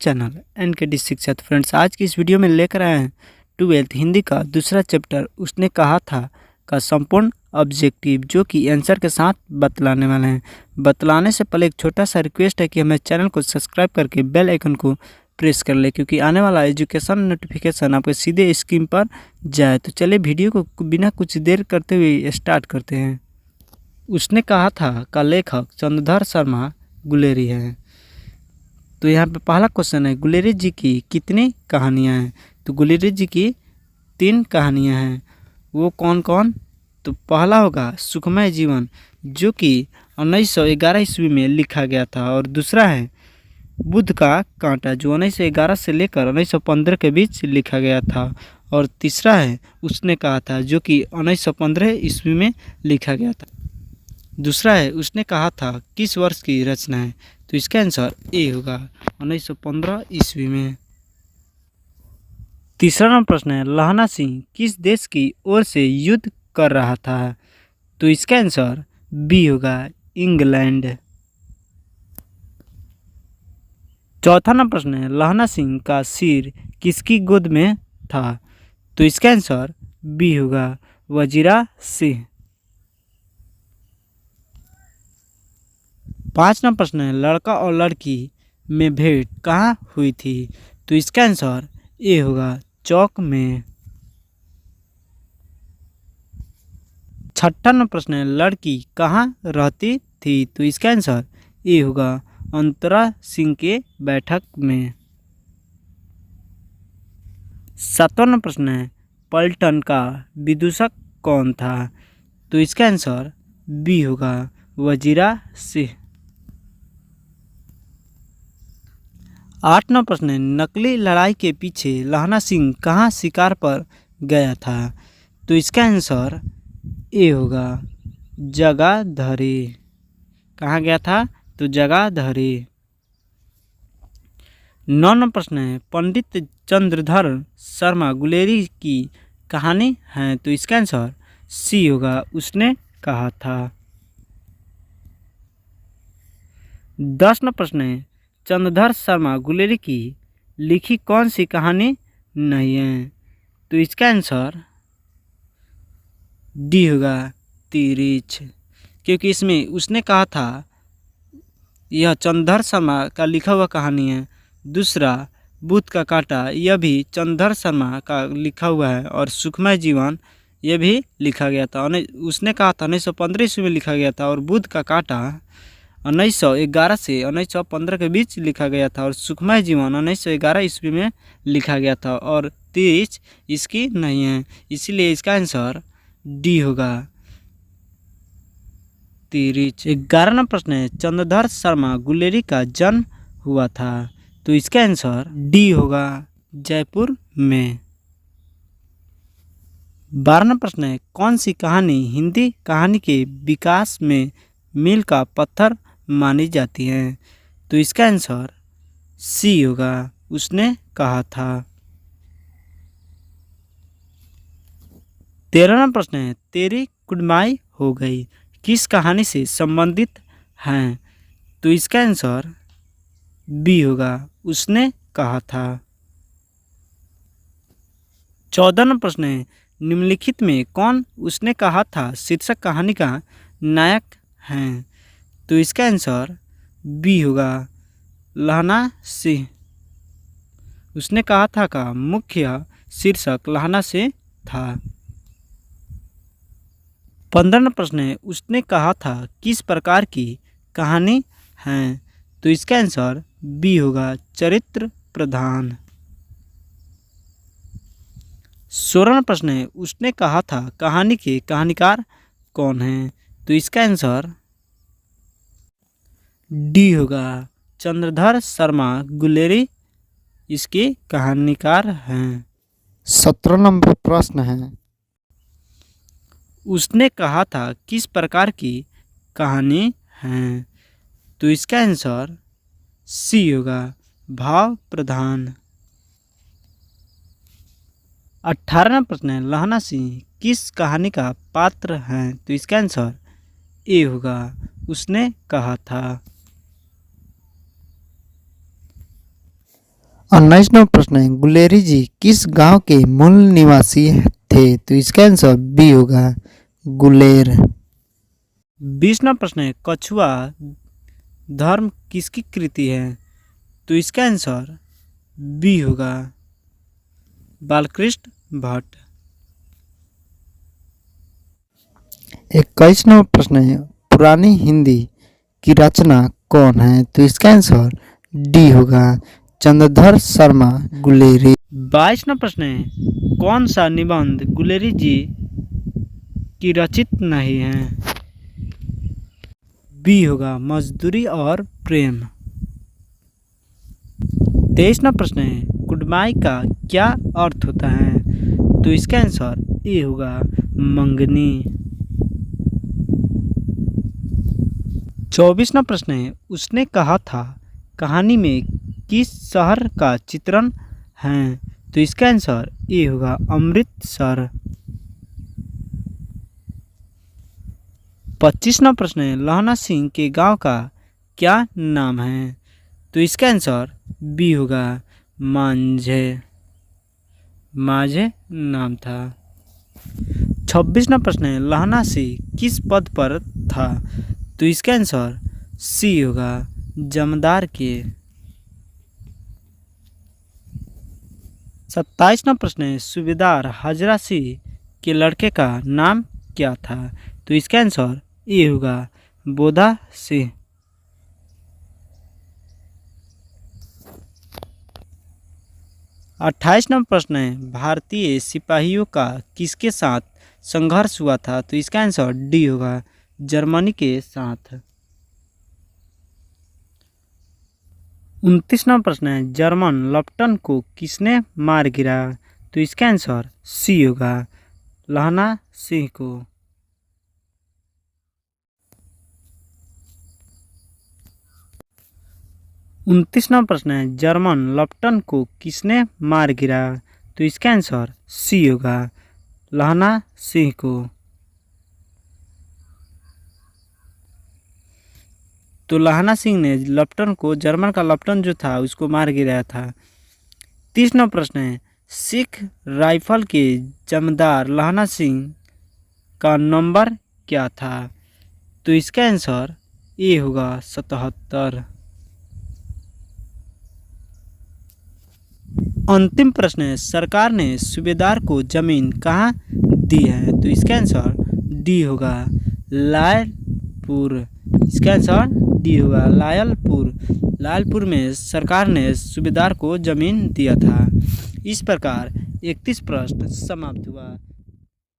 Channel एनकेडी शिक्षा। तो friends, आज की इस वीडियो में लेकर आए हैं 12th हिंदी का दूसरा चैप्टर उसने कहा था का संपूर्ण ऑब्जेक्टिव, जो कि आंसर के साथ बतलाने वाले हैं। बतलाने से पहले एक छोटा सा रिक्वेस्ट है कि हमें चैनल को सब्सक्राइब करके बेल आइकन को प्रेस कर ले, क्योंकि आने वाला एजुकेशन नोटिफिकेशन आपके सीधे स्क्रीन पर जाए। तो चलिए वीडियो को बिना कुछ देर करते हुए स्टार्ट करते हैं। उसने कहा था का लेखक चंद्रधर शर्मा गुलेरी है। तो यहाँ पे पहला क्वेश्चन है, गुलेरी जी की कितनी कहानियाँ हैं? तो गुलेरी जी की 3 कहानियाँ हैं। वो कौन कौन? तो पहला होगा सुखमय जीवन, जो कि 1911 ईस्वी में लिखा गया था, और दूसरा है बुद्ध का कांटा, जो 1911 से लेकर 1915 के बीच लिखा गया था, और तीसरा है उसने कहा था, जो कि 1915 ईस्वी में लिखा गया था। दूसरा है उसने कहा था किस वर्ष की रचना है? तो इसका आंसर ए होगा, 1915 ईस्वी में। तीसरा नंबर प्रश्न है, लहना सिंह किस देश की ओर से युद्ध कर रहा था? तो इसका आंसर बी होगा, इंग्लैंड। चौथा नंबर प्रश्न है, लहना सिंह का सिर किसकी गोद में था? तो इसका आंसर बी होगा, वजीरा सिंह। 5 नंबर प्रश्न है, लड़का और लड़की में भेंट कहाँ हुई थी? तो इसका आंसर ए होगा, चौक में। छठा नंबर प्रश्न है, लड़की कहाँ रहती थी? तो इसका आंसर ए होगा, अंतरा सिंह के बैठक में। 7वां नंबर प्रश्न है, पलटन का विदूषक कौन था? तो इसका आंसर बी होगा, वजीरा सिंह। 8 नंबर प्रश्न है, नकली लड़ाई के पीछे लहना सिंह कहाँ शिकार पर गया था? तो इसका आंसर ए होगा, जगाधरी। कहाँ गया था? तो जगाधरी। 9 नंबर प्रश्न है, पंडित चंद्रधर शर्मा गुलेरी की कहानी है? तो इसका आंसर सी होगा, उसने कहा था। 10 नंबर प्रश्न है, चंद्रधर शर्मा गुलेरी की लिखी कौन सी कहानी नहीं है? तो इसका आंसर डी होगा, तिरिच, क्योंकि इसमें उसने कहा था यह चंद्रधर शर्मा का लिखा हुआ कहानी है। दूसरा बुद्ध का कांटा, यह भी चंद्रधर शर्मा का लिखा हुआ है, और सुखमय जीवन यह भी लिखा गया था। उसने कहा था 1915 ईस्वी में लिखा गया था, और बुद्ध का कांटा 1911 से 1915 के बीच लिखा गया था, और सुखमय जीवन 1911 ईस्वी में लिखा गया था, और तिरिच इसकी नहीं है, इसीलिए इसका आंसर डी होगा, तिरिच। 11 नंबर प्रश्न है, चंद्रधर शर्मा गुलेरी का जन्म हुआ था? तो इसका आंसर डी होगा, जयपुर में। 12 नंबर प्रश्न है, कौन सी कहानी हिंदी कहानी के विकास में मील का पत्थर मानी जाती है? तो इसका आंसर सी होगा, उसने कहा था। 13 नंबर प्रश्न है, तेरी कुड़माई हो गई किस कहानी से संबंधित हैं? तो इसका आंसर बी होगा, उसने कहा था। 14 नंबर प्रश्न है, निम्नलिखित में कौन उसने कहा था शीर्षक कहानी का नायक हैं? तो इसका आंसर बी होगा, लहना सिंह। उसने कहा था का मुख्य शीर्षक लहना सिंह था। 15 नंबर प्रश्न है, उसने कहा था किस प्रकार की कहानी है? तो इसका आंसर बी होगा, चरित्र प्रधान। 16 नंबर प्रश्न है, उसने कहा था कहानी के कहानीकार कौन हैं? तो इसका आंसर डी होगा, चंद्रधर शर्मा गुलेरी इसके कहानीकार हैं। 17 नंबर प्रश्न है, उसने कहा था किस प्रकार की कहानी है? तो इसका आंसर सी होगा, भाव प्रधान। 18 प्रश्न है, लहना सिंह किस कहानी का पात्र है? तो इसका आंसर ए होगा, उसने कहा था। 19वां प्रश्न है, गुलेरी जी किस गांव के मूल निवासी थे? तो इसका आंसर बी होगा, गुलेर। 20वां प्रश्न है, कछुआ धर्म किसकी कृति है? तो इसका आंसर बी होगा, बालकृष्ण भट्ट। 21वां प्रश्न है, पुरानी हिंदी की रचना कौन है? तो इसका आंसर डी होगा, चंद्रधर शर्मा गुलेरी। 22वां प्रश्न है, कौन सा निबंध गुलेरी जी की रचित नहीं है? बी होगा, मजदूरी और प्रेम। 23वां प्रश्न है, कुड़माई का क्या अर्थ होता है? तो इसका आंसर ए होगा, मंगनी। 24वां प्रश्न है, उसने कहा था कहानी में किस शहर का चित्रण है? तो इसका आंसर ए होगा, अमृतसर। 25वां प्रश्न है, लहना सिंह के गांव का क्या नाम है? तो इसका आंसर बी होगा, मांझे। माझे नाम था। 26वां प्रश्न है, लहना सिंह किस पद पर था? तो इसका आंसर सी होगा, जमींदार के। 27वां प्रश्न है, सूबेदार हजरा सिंह के लड़के का नाम क्या था? तो इसका आंसर ए होगा, बोधा सिंह। 28वां प्रश्न है, भारतीय सिपाहियों का किसके साथ संघर्ष हुआ था? तो इसका आंसर डी होगा, जर्मनी के साथ। 29वां प्रश्न है, जर्मन लेफ्टिनेंट को किसने मार गिरा? तो इसका आंसर सी होगा, लहना सिंह को। उनतीसवां प्रश्न है, जर्मन लेफ्टिनेंट को किसने मार गिरा? तो इसका आंसर सी होगा, लहना सिंह को। तो लहना सिंह ने लेफ्टिनेंट को, जर्मन का लेफ्टिनेंट जो था उसको मार गिराया था। 30वां प्रश्न है, सिख राइफल के जमींदार लहना सिंह का नंबर क्या था? तो इसका आंसर ए होगा, 77। अंतिम प्रश्न है, सरकार ने सूबेदार को जमीन कहाँ दी है? तो इसका आंसर डी होगा, लायलपुर। इसका आंसर डी होगा, लायलपुर। लायलपुर में सरकार ने सूबेदार को जमीन दिया था। इस प्रकार 31 प्रश्न समाप्त हुआ।